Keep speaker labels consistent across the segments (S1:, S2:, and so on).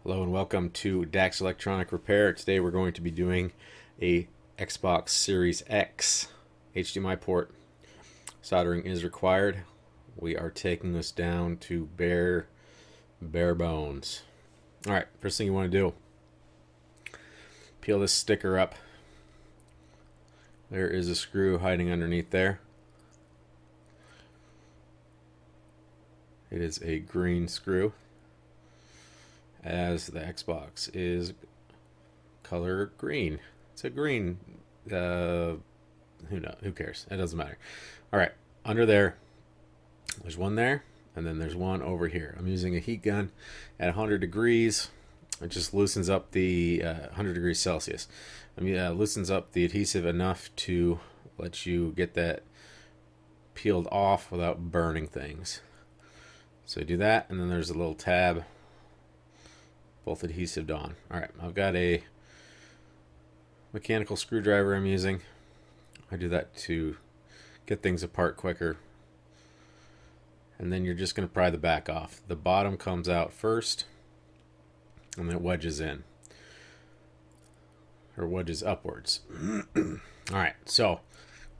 S1: Hello and welcome to Dax Electronic Repair. Today we're going to be doing a Xbox Series X HDMI port. Soldering is required. We are taking this down to bare bones. Alright, first thing you want to do, peel this sticker up. There is a screw hiding underneath there. It is a green screw, as the Xbox is color green. It's a green, who cares? It doesn't matter. All right, under there's one there, and then there's one over here. I'm using a heat gun at 100 degrees. It just loosens up the 100 degrees Celsius. Loosens up the adhesive enough to let you get that peeled off without burning things. So you do that, and then there's a little tab, both adhesive on. Alright, I've got a mechanical screwdriver I'm using. I do that to get things apart quicker. And then you're just going to pry the back off. The bottom comes out first, and then it wedges in. Or wedges upwards. Alright, so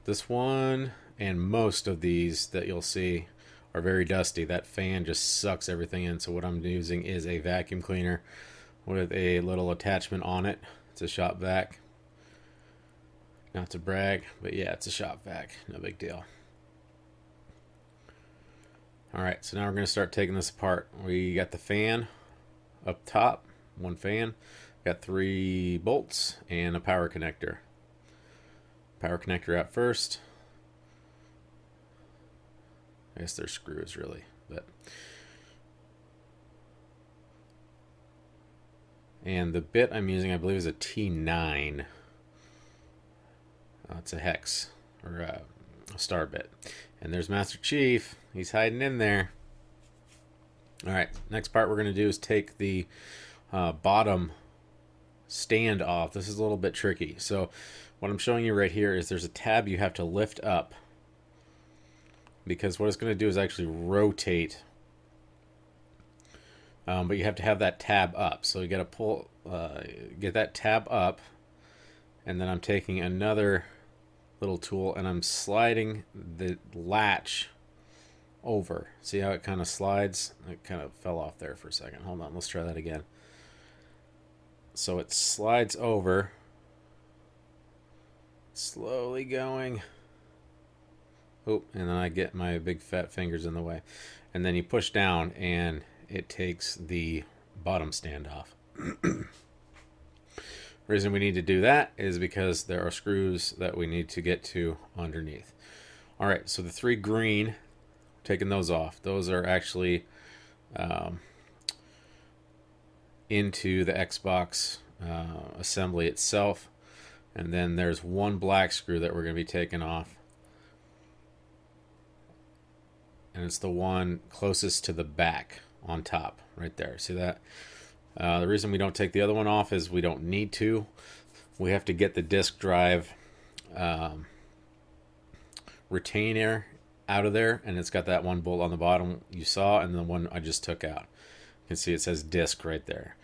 S1: this one and most of these that you'll see are very dusty. That fan just sucks everything in. So what I'm using is a vacuum cleaner with a little attachment on it. It's a shop vac. Not to brag, but yeah, it's a shop vac. No big deal. Alright, so now we're going to start taking this apart. We got the fan up top, one fan. Got 3 bolts and a power connector. Power connector out first. I guess they're screws really, but and the bit I'm using, I believe, is a T9. It's a hex or a star bit. And there's Master Chief. He's hiding in there. All right, next part we're going to do is take the bottom stand off. This is a little bit tricky. So what I'm showing you right here is there's a tab you have to lift up, because what it's going to do is actually rotate, but you have to have that tab up. So you got to pull, get that tab up, and then I'm taking another little tool and I'm sliding the latch over. See how it kind of slides? It kind of fell off there for a second. Hold on, let's try that again. So it slides over, slowly going. Oh, and then I get my big fat fingers in the way. And then you push down and it takes the bottom stand off. Reason we need to do that is because there are screws that we need to get to underneath. Alright, so the 3 green, taking those off. Those are actually into the Xbox assembly itself. And then there's 1 black screw that we're going to be taking off. And it's the one closest to the back on top right there. See that? The reason we don't take the other one off is we don't need to. We have to get the disk drive retainer out of there, and it's got that 1 bolt on the bottom you saw, and the one I just took out. You can see it says disk right there.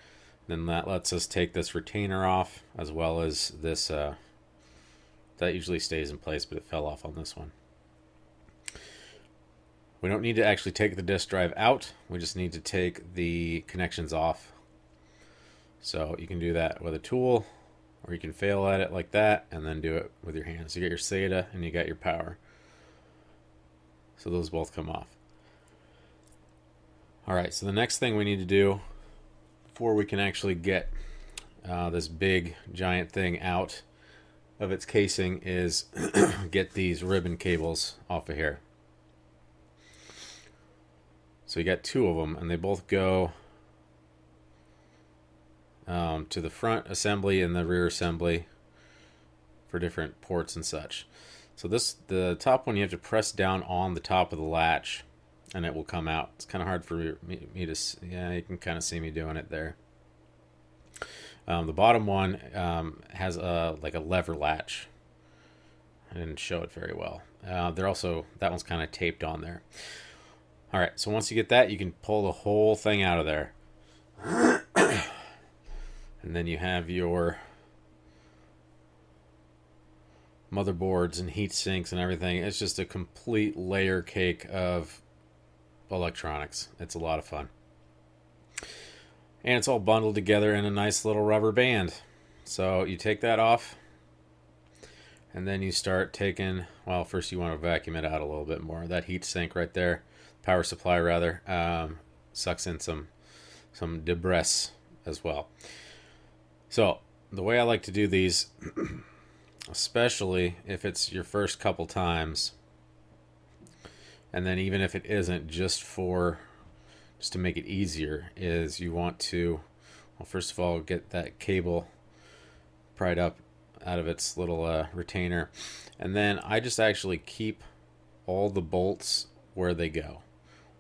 S1: Then that lets us take this retainer off, as well as this. That usually stays in place, but it fell off on this one. We don't need to actually take the disk drive out. We just need to take the connections off. So you can do that with a tool, or you can fail at it like that and then do it with your hands. You get your SATA and you got your power. So those both come off. Alright, so the next thing we need to do before we can actually get this big giant thing out of its casing is get these ribbon cables off of here. So you got 2 of them, and they both go to the front assembly and the rear assembly for different ports and such. So the top one, you have to press down on the top of the latch, and it will come out. It's kind of hard for me to see. Yeah, you can kind of see me doing it there. The bottom one has like a lever latch. I didn't show it very well. That one's kind of taped on there. Alright, so once you get that, you can pull the whole thing out of there. And then you have your motherboards and heat sinks and everything. It's just a complete layer cake of electronics. It's a lot of fun. And it's all bundled together in a nice little rubber band. So you take that off, and then you start taking, well, first you want to vacuum it out a little bit more. That heat sink right there, power supply rather, sucks in some debris as well. So the way I like to do these, especially if it's your first couple times, and then even if it isn't, just to make it easier, is you want to, well, first of all, get that cable pried up out of its little retainer, and then I just actually keep all the bolts where they go,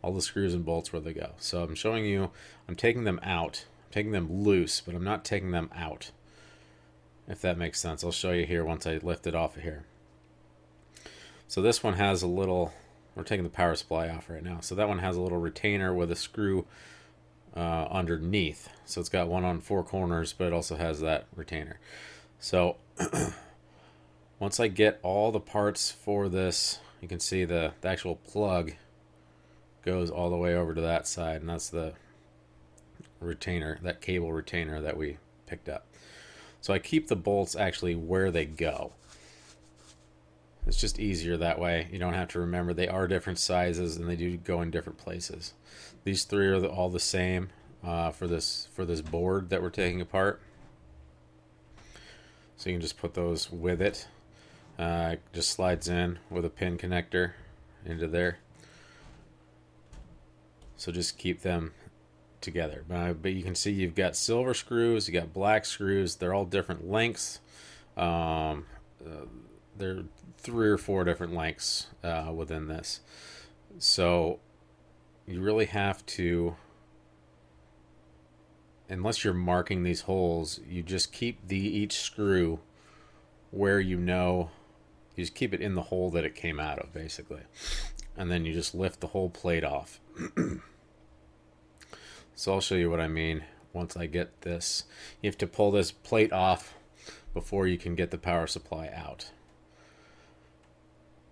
S1: all the screws and bolts where they go. So I'm showing you, I'm taking them out, I'm taking them loose, but I'm not taking them out, if that makes sense. I'll show you here once I lift it off of here. So this one has a little, we're taking the power supply off right now, so that one has a little retainer with a screw underneath. So it's got one on four corners, but it also has that retainer. So once I get all the parts for this, you can see the actual plug goes all the way over to that side, and that's the retainer, that cable retainer that we picked up. So I keep the bolts actually where they go. It's just easier that way. You don't have to remember. They are different sizes and they do go in different places. These three are all the same for this board that we're taking apart. So you can just put those with it. It just slides in with a pin connector into there. So just keep them together. But you can see you've got silver screws, you got black screws. They're all different lengths. They're 3 or 4 different lengths within this. So you really have to, unless you're marking these holes, you just keep each screw where you just keep it in the hole that it came out of, basically. And then you just lift the whole plate off. So I'll show you what I mean once I get this. You have to pull this plate off before you can get the power supply out.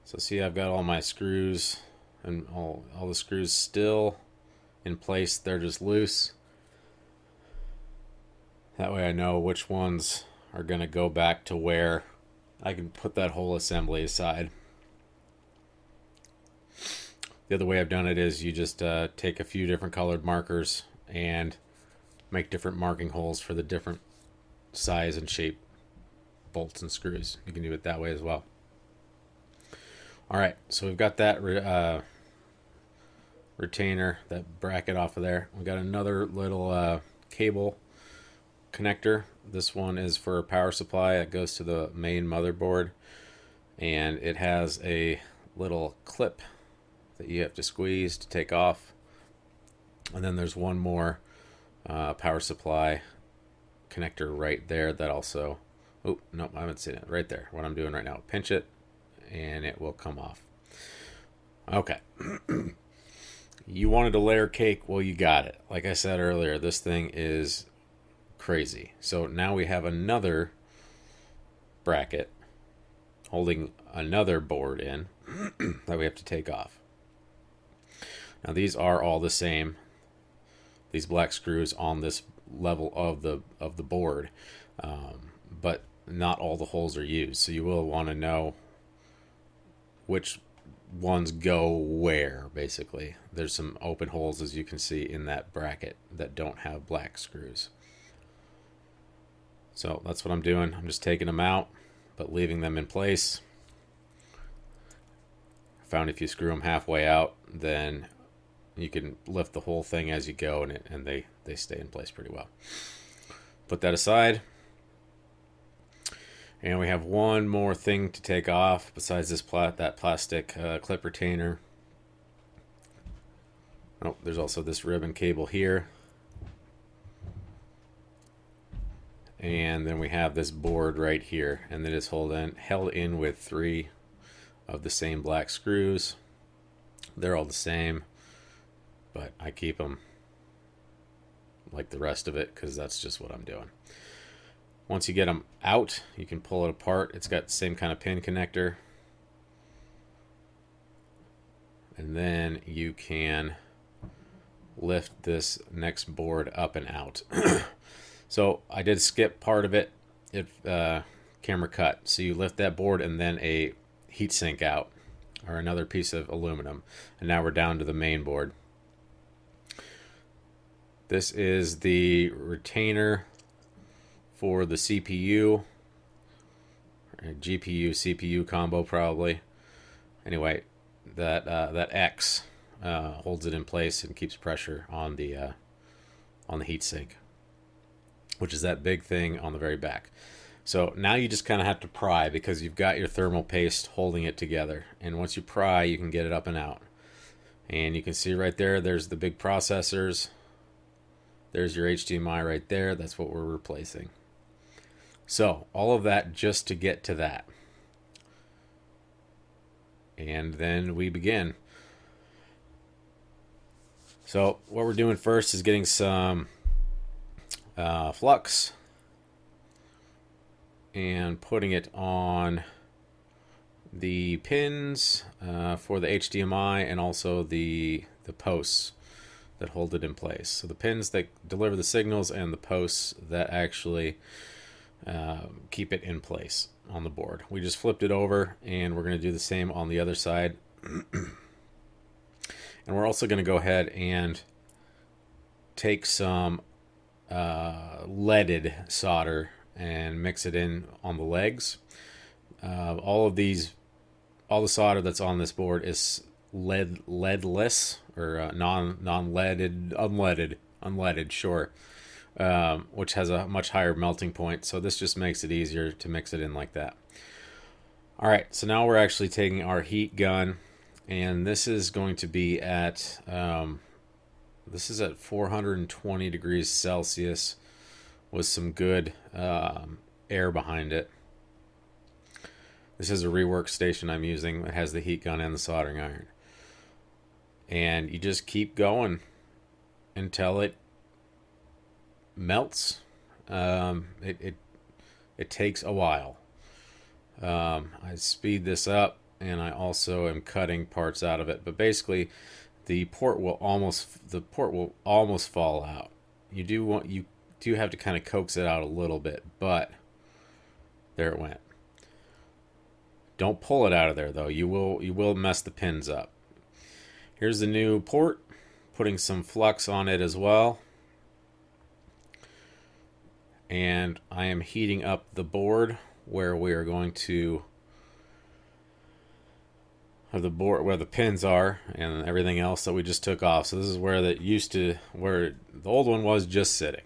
S1: So see, I've got all my screws and all the screws still in place. They're just loose. That way I know which ones are going to go back to where I can put that whole assembly aside. The other way I've done it is you just take a few different colored markers and make different marking holes for the different size and shape bolts and screws. You can do it that way as well. All right, so we've got that retainer, that bracket off of there. We've got another little cable connector. This one is for a power supply. It goes to the main motherboard, and it has a little clip that you have to squeeze to take off. And then there's one more power supply connector right there that also, oh, no, I haven't seen it right there. What I'm doing right now, pinch it, and it will come off. Okay. You wanted a layer cake? Well, you got it. Like I said earlier, this thing is crazy. So now we have another bracket holding another board in that we have to take off. Now these are all the same. These black screws on this level of the board, but not all the holes are used. So you will want to know which ones go where, basically. There's some open holes, as you can see, in that bracket that don't have black screws. So that's what I'm doing. I'm just taking them out, but leaving them in place. I found if you screw them halfway out, then you can lift the whole thing as you go, and they stay in place pretty well. Put that aside. And we have one more thing to take off besides this that plastic clip retainer. Oh, there's also this ribbon cable here. And then we have this board right here, and it is held in with 3 of the same black screws. They're all the same, but I keep them like the rest of it, because that's just what I'm doing. Once you get them out, you can pull it apart. It's got the same kind of pin connector. And then you can lift this next board up and out. So I did skip part of it. Camera cut. So you lift that board and then a heat sink out, or another piece of aluminum. And now we're down to the main board. This is the retainer for the CPU, GPU CPU combo probably. Anyway, that X holds it in place and keeps pressure on the heatsink, which is that big thing on the very back. So now you just kind of have to pry, because you've got your thermal paste holding it together. And once you pry, you can get it up and out. And you can see right there, there's the big processors. There's your HDMI right there. That's what we're replacing. So all of that just to get to that. And then we begin. So what we're doing first is getting some flux and putting it on the pins for the HDMI, and also the posts that hold it in place. So the pins that deliver the signals, and the posts that actually keep it in place on the board. We just flipped it over, and we're going to do the same on the other side. And we're also going to go ahead and take some leaded solder and mix it in on the legs. All the solder that's on this board is leadless, or non-leaded, unleaded, sure, which has a much higher melting point. So this just makes it easier to mix it in like that. All right, so now we're actually taking our heat gun, and this is going to be at 420 degrees Celsius with some good air behind it. This is a rework station I'm using. It has the heat gun and the soldering iron. And you just keep going until it melts. It takes a while. I speed this up, and I also am cutting parts out of it. But basically, the port will almost fall out. You do have to kind of coax it out a little bit, but there it went. Don't pull it out of there, though. You will mess the pins up. Here's the new port, putting some flux on it as well. And I am heating up the board where we are going to have the board where the pins are and everything else that we just took off. So this is where where the old one was just sitting.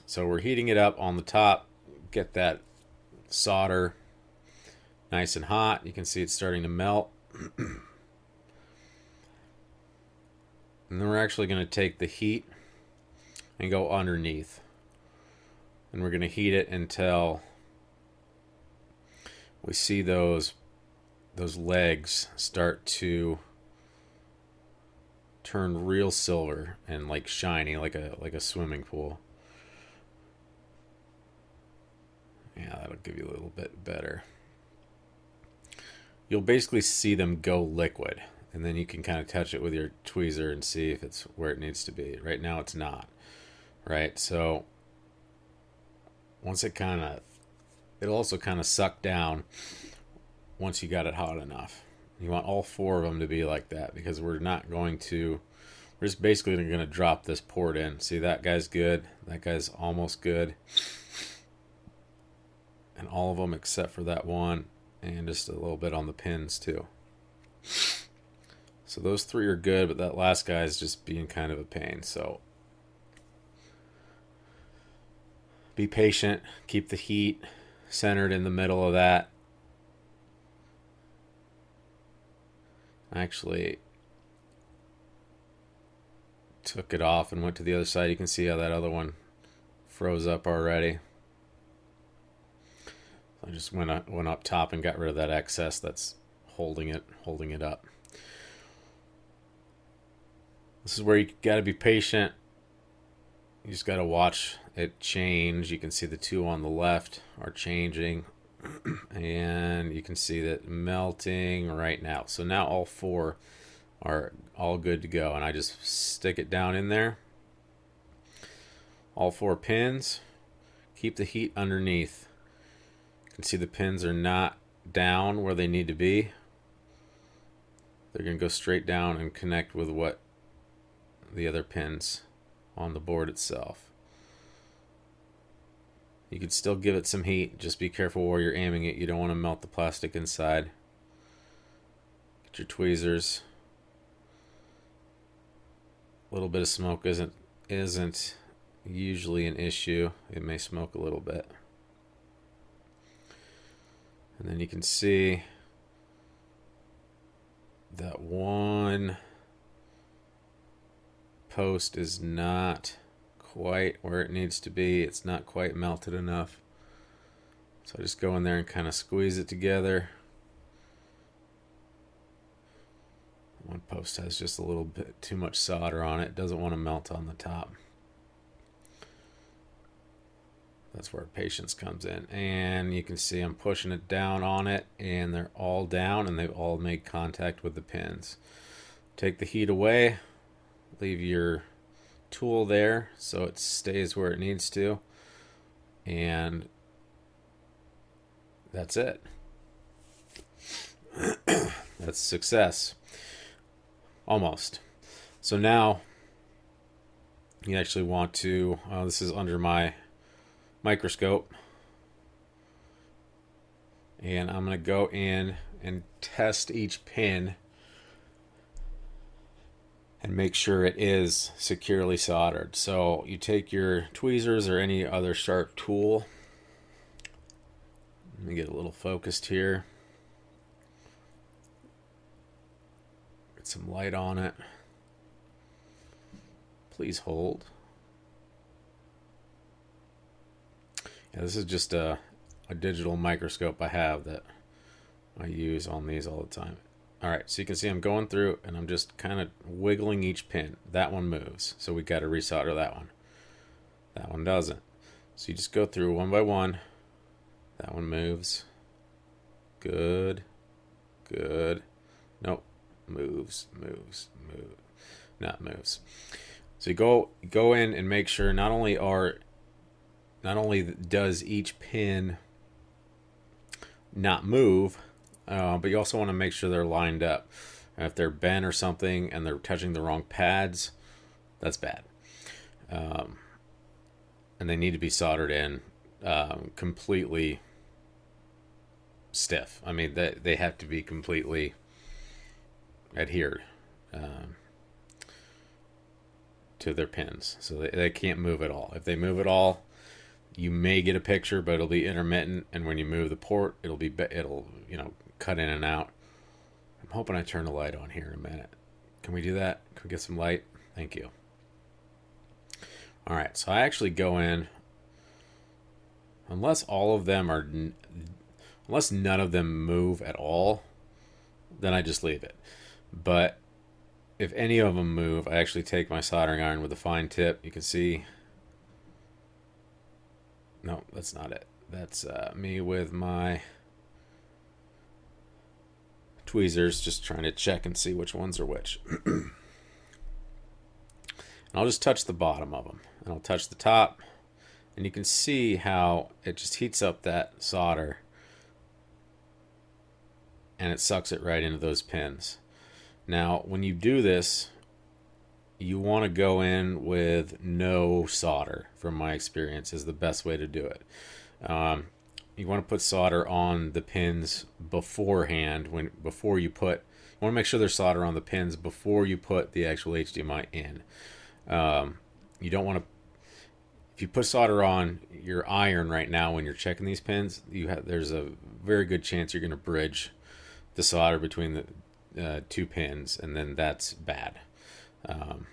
S1: So we're heating it up on the top, get that solder nice and hot. You can see it's starting to melt. And then we're actually going to take the heat and go underneath. And we're going to heat it until we see those legs start to turn real silver and like shiny, like a swimming pool. Yeah, that'll give you a little bit better. You'll basically see them go liquid, and then you can kind of touch it with your tweezer and see if it's where it needs to be. Right now it's not. Right? So once it'll also kind of suck down once you got it hot enough. You want all four of them to be like that, because we're just basically going to drop this port in. See, that guy's good. That guy's almost good. And all of them except for that one, and just a little bit on the pins too. So those three are good, but that last guy is just being kind of a pain. So be patient. Keep the heat centered in the middle of that. I actually took it off and went to the other side. You can see how that other one froze up already. I just went up top and got rid of that excess that's holding it up. This is where you got to be patient You just got to watch it change. You can see the two on the left are changing, and you can see that melting right now. So now all four are all good to go, and I just stick it down in there. All four pins. Keep the heat underneath. You can see the pins are not down where they need to be. They're going to go straight down and connect with what the other pins on the board itself. You can still give it some heat. Just be careful where you're aiming it. You don't want to melt the plastic inside. Get your tweezers. A little bit of smoke isn't usually an issue. It may smoke a little bit. And then you can see that one post is not quite where it needs to be. It's not quite melted enough. So I just go in there and kind of squeeze it together. One post has just a little bit too much solder on it. It doesn't want to melt on the top. That's where patience comes in. And you can see I'm pushing it down on it, and they're all down, and they've all made contact with the pins. Take the heat away. Leave your tool there so it stays where it needs to. And that's it. That's success. Almost. So now you actually want to, this is under my microscope, and I'm going to go in and test each pin and make sure it is securely soldered. So you take your tweezers or any other sharp tool. Let me get a little focused here. Get some light on it. Please hold. Yeah, this is just a digital microscope I have that I use on these all the time. Alright, so you can see I'm going through and I'm just kind of wiggling each pin. That one moves, so we got to resolder that one. That one doesn't. So you just go through one by one. That one moves. Good. Good. Nope. Moves. Not moves. So you go in and make sure not only does each pin not move, but you also want to make sure they're lined up. If they're bent or something and they're touching the wrong pads, that's bad. And they need to be soldered in completely stiff. I mean, they have to be completely adhered to their pins. So they can't move at all. If they move at all, you may get a picture, but it'll be intermittent, and when you move the port, it'll cut in and out. I'm hoping I turn the light on here in a minute. Can we do that? Can we get some light? Thank you. All right, so I actually go in, unless none of them move at all, then I just leave it. But if any of them move, I actually take my soldering iron with a fine tip. You can see. No, that's not it. That's me with my tweezers, just trying to check and see which ones are which. And I'll just touch the bottom of them, and I'll touch the top, and you can see how it just heats up that solder, and it sucks it right into those pins. Now, when you do this, you want to go in with no solder, from my experience, is the best way to do it. You want to put solder on the pins beforehand. You want to make sure there's solder on the pins before you put the actual HDMI in. You don't want to, if you put solder on your iron right now when you're checking these pins, there's a very good chance you're going to bridge the solder between the two pins, and then that's bad. You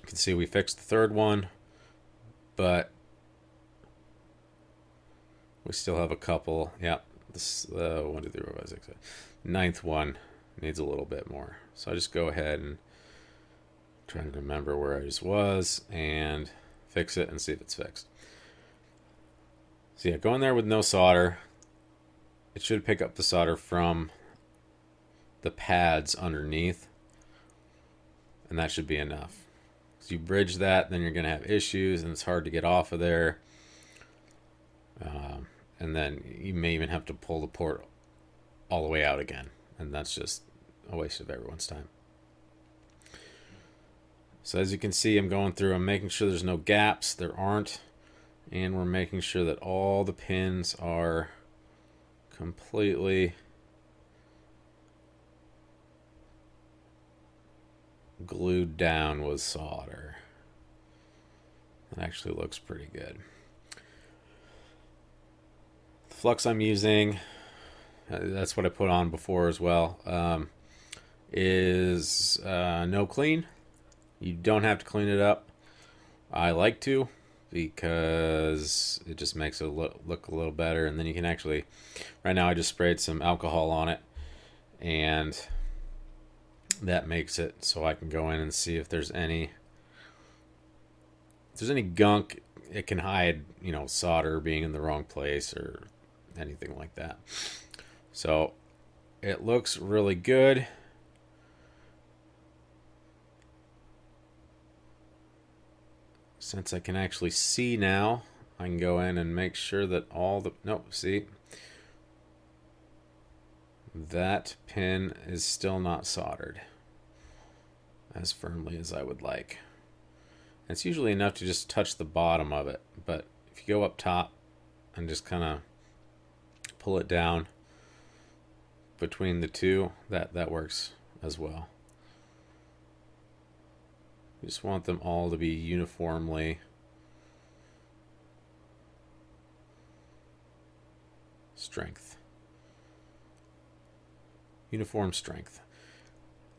S1: can see we fixed the third one, but we still have a couple. Yeah, this 1, 2, 3, 4, 5, 6, 7. Ninth one needs a little bit more. So I just go ahead and try to remember where I just was and fix it and see if it's fixed. So yeah, go in there with no solder. It should pick up the solder from the pads underneath, and that should be enough. So you bridge that, then you're going to have issues, and it's hard to get off of there. And then you may even have to pull the port all the way out again, and that's just a waste of everyone's time. So as you can see, I'm going through, I'm making sure there's no gaps. There aren't. And we're making sure that all the pins are completely glued down with solder. That actually looks pretty good. The flux I'm using, that's what I put on before as well, is no clean. You don't have to clean it up. I like to, because it just makes it look a little better. And then you can actually, right now I just sprayed some alcohol on it, and that makes it so I can go in and see if there's any gunk. It can hide, you know, solder being in the wrong place or anything like that. So it looks really good. Since I can actually see now, I can go in and make sure that all the, nope, see, that pin is still not soldered as firmly as I would like. It's usually enough to just touch the bottom of it, but if you go up top and just kind of pull it down between the two, that works as well. You just want them all to be uniformly uniform strength.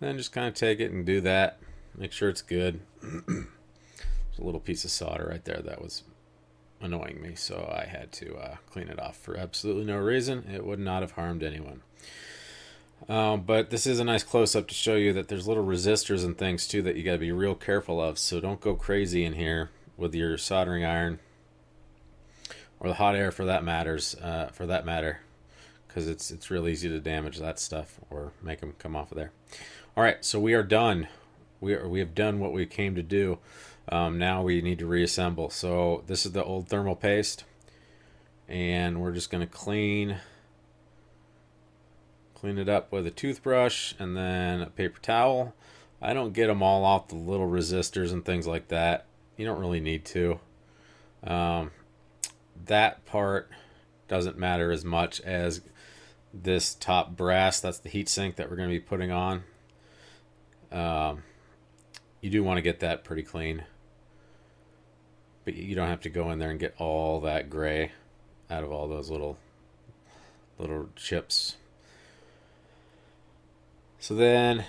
S1: Then just kind of take it and do that. Make sure it's good. There's a little piece of solder right there that was annoying me, so I had to clean it off for absolutely no reason. It would not have harmed anyone. But this is a nice close-up to show you that there's little resistors and things too that you got to be real careful of. So don't go crazy in here with your soldering iron, or the hot air for that matter, because it's real easy to damage that stuff or make them come off of there. All right, so we are done. We have done what we came to do. Now we need to reassemble. So this is the old thermal paste, and we're just going to clean it up with a toothbrush and then a paper towel. I don't get them all off the little resistors and things like that. You don't really need to. That part doesn't matter as much as this top brass. That's the heat sink that we're going to be putting on. You do want to get that pretty clean, but you don't have to go in there and get all that gray out of all those little chips. So then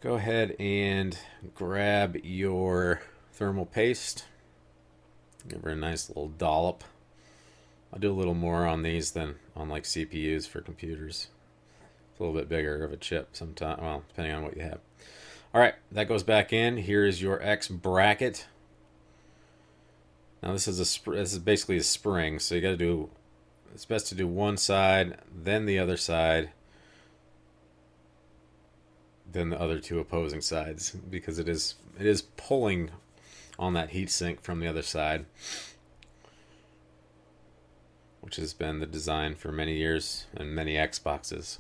S1: go ahead and grab your thermal paste. Give her a nice little dollop. I'll do a little more on these than on like CPUs for computers. It's a little bit bigger of a chip sometimes, well, depending on what you have. All right, that goes back in. Here is your X bracket. Now this is basically a spring, so you got to do, it's best to do one side, then the other side, then the other two opposing sides, because it is pulling on that heat sink from the other side, which has been the design for many years and many Xboxes.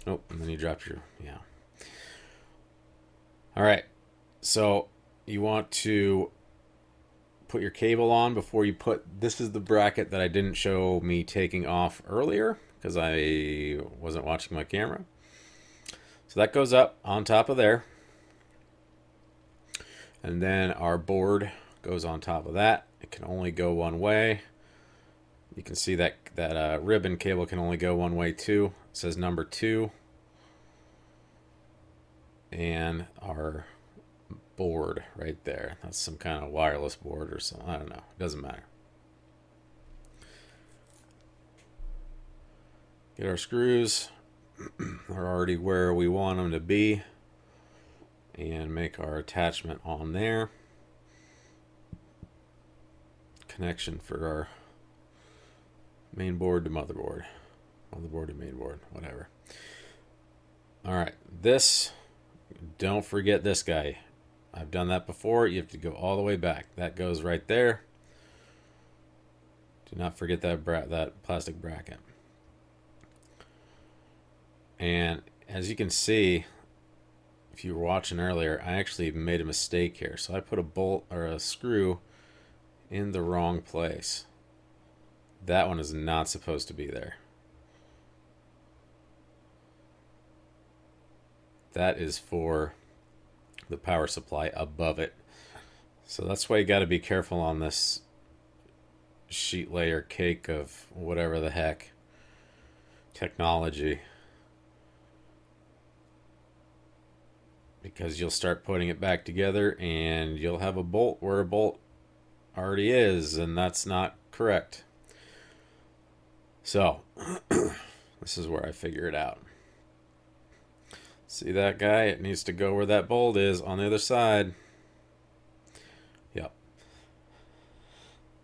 S1: Oh, and then you dropped your, yeah. All right, so you want to put your cable on before you put, this is the bracket that I didn't show me taking off earlier because I wasn't watching my camera. So that goes up on top of there. And then our board goes on top of that. It can only go one way. You can see that ribbon cable can only go one way too. It says number 2. And our board right there. That's some kind of wireless board or something. I don't know. It doesn't matter. Get our screws. They're already where we want them to be, and make our attachment on there. connection for our main board to motherboard, motherboard to main board, whatever. All right, this, don't forget this guy. I've done that before. You have to go all the way back. That goes right there. Do not forget that plastic bracket. And as you can see, if you were watching earlier, I actually made a mistake here. So I put a bolt or a screw in the wrong place. That one is not supposed to be there. That is for the power supply above it. So that's why you got to be careful on this sheet layer cake of whatever the heck technology, because you'll start putting it back together and you'll have a bolt where a bolt already is, and that's not correct. So this is where I figure it out. See that guy? It needs to go where that bolt is on the other side. Yep.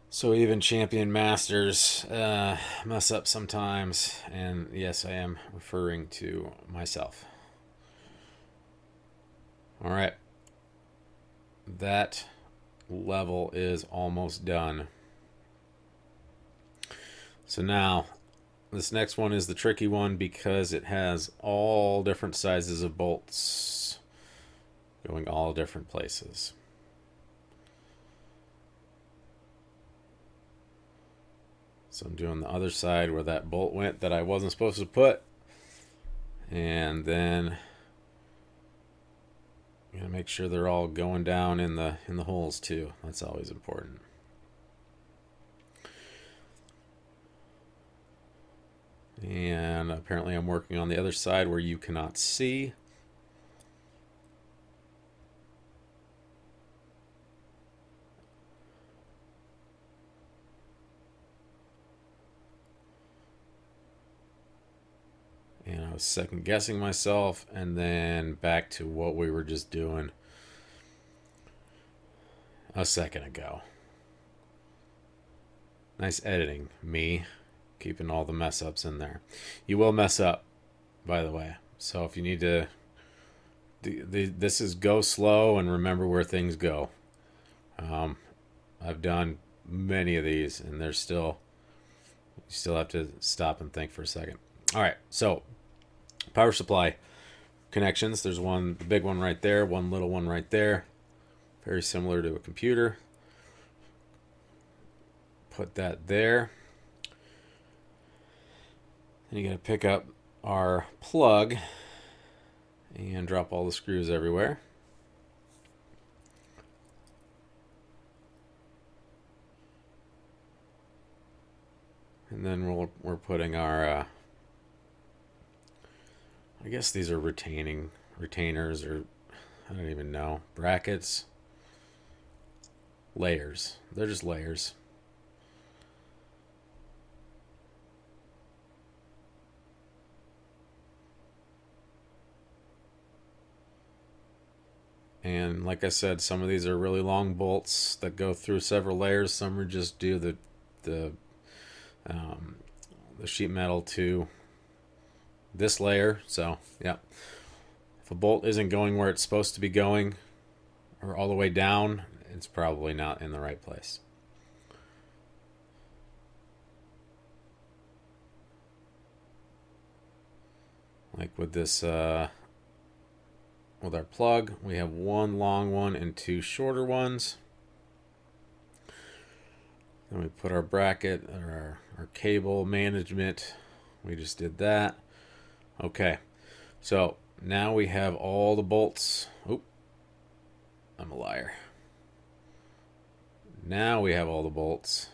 S1: So even champion masters mess up sometimes, and yes, I am referring to myself. All right. That level is almost done. So now, this next one is the tricky one because it has all different sizes of bolts going all different places. So I'm doing the other side where that bolt went that I wasn't supposed to put. And then I'm going to make sure they're all going down in the holes too. That's always important. And apparently I'm working on the other side where you cannot see. And I was second guessing myself, and then back to what we were just doing a second ago. Nice editing, me. Keeping all the mess ups in there. You will mess up, by the way. So if you need to, this is go slow and remember where things go. I've done many of these, and there's still, you still have to stop and think for a second. All right, so power supply connections. There's one, the big one right there, one little one right there. Very similar to a computer. Put that there. And you got to pick up our plug and drop all the screws everywhere. And then we're putting our, I guess these are retainers, or I don't even know, brackets, layers. They're just layers. And like I said, some of these are really long bolts that go through several layers. Some are just do the sheet metal to this layer. So yeah, if a bolt isn't going where it's supposed to be going, or all the way down, it's probably not in the right place. Like with this. With our plug, we have one long one and two shorter ones. Then we put our bracket, or our cable management. We just did that. Okay, so now we have all the bolts. Oop, I'm a liar. Now we have all the bolts.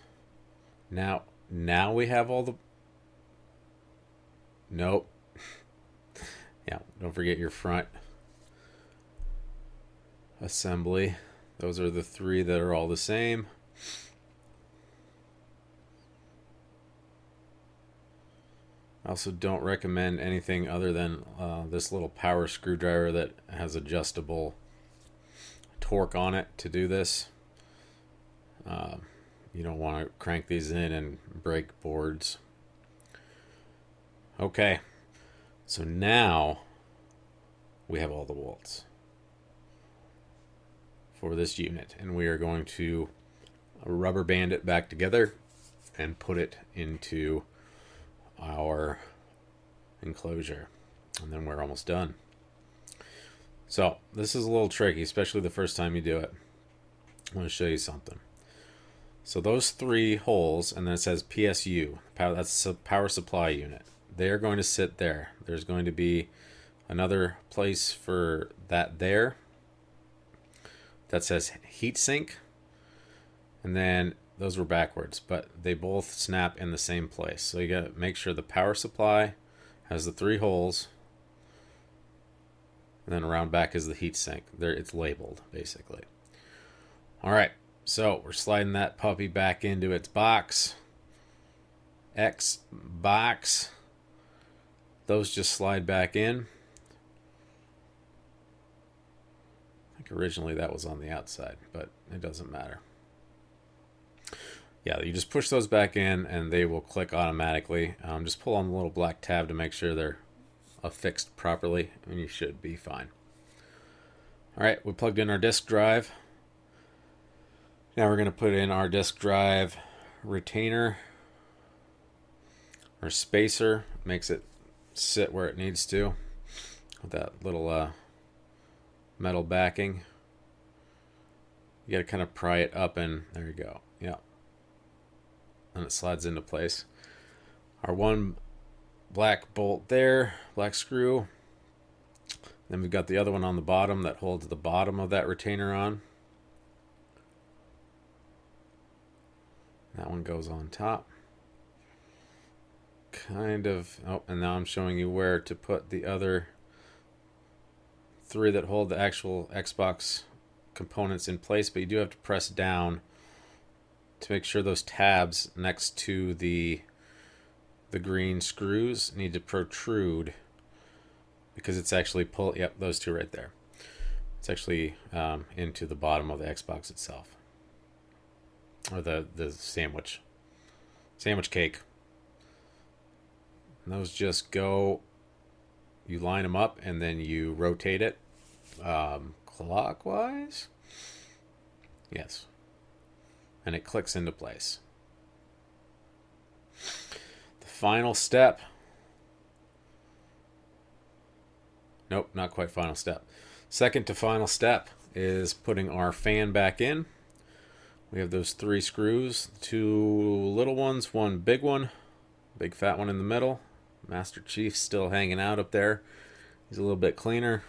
S1: Now we have all the... Nope. Yeah, don't forget your front assembly. Those are the three that are all the same. I also don't recommend anything other than this little power screwdriver that has adjustable torque on it to do this. You don't want to crank these in and break boards. Okay, so now we have all the bolts for this unit, and we are going to rubber band it back together and put it into our enclosure, and then we're almost done. So this is a little tricky, especially the first time you do it. I want to show you something. So those 3 holes, and then it says PSU, that's a power supply unit. They are going to sit there. There's going to be another place for that there that says heatsink, and then those were backwards, but they both snap in the same place. So you got to make sure the power supply has the 3 holes, and then around back is the heatsink. There, it's labeled basically. All right, so we're sliding that puppy back into its box. X box. Those just slide back in. I think originally that was on the outside, but it doesn't matter. Yeah, you just push those back in and they will click automatically. Just pull on the little black tab to make sure they're affixed properly, and you should be fine. All right, we plugged in our disk drive. Now we're going to put in our disk drive retainer or spacer. Makes it sit where it needs to with that little metal backing. You got to kind of pry it up, and there you go. Yeah. And it slides into place. Our one black bolt there, black screw. Then we've got the other one on the bottom that holds the bottom of that retainer on. That one goes on top. Kind of. Oh, and now I'm showing you where to put the other 3 that hold the actual Xbox components in place, but you do have to press down to make sure those tabs next to the green screws need to protrude, because it's actually yep, those 2 right there. It's actually into the bottom of the Xbox itself, or the sandwich cake. And those just go, you line them up and then you rotate it clockwise. Yes. And it clicks into place. The final step. Nope, not quite final step. Second to final step is putting our fan back in. We have those 3 screws, 2 little ones, 1 big one, big fat one in the middle. Master Chief's still hanging out up there. He's a little bit cleaner.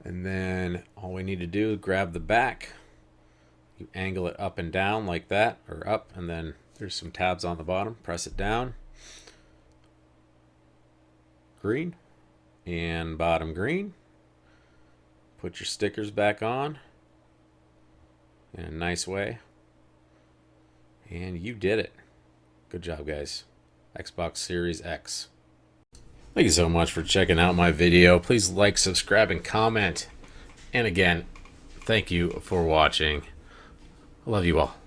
S1: And then all we need to do is grab the back. You angle it up and down like that, or up, and then there's some tabs on the bottom. Press it down. Green and bottom green. Put your stickers back on in a nice way. And you did it. Good job, guys. Xbox Series X. Thank you so much for checking out my video. Please like, subscribe, and comment. And again, thank you for watching. I love you all.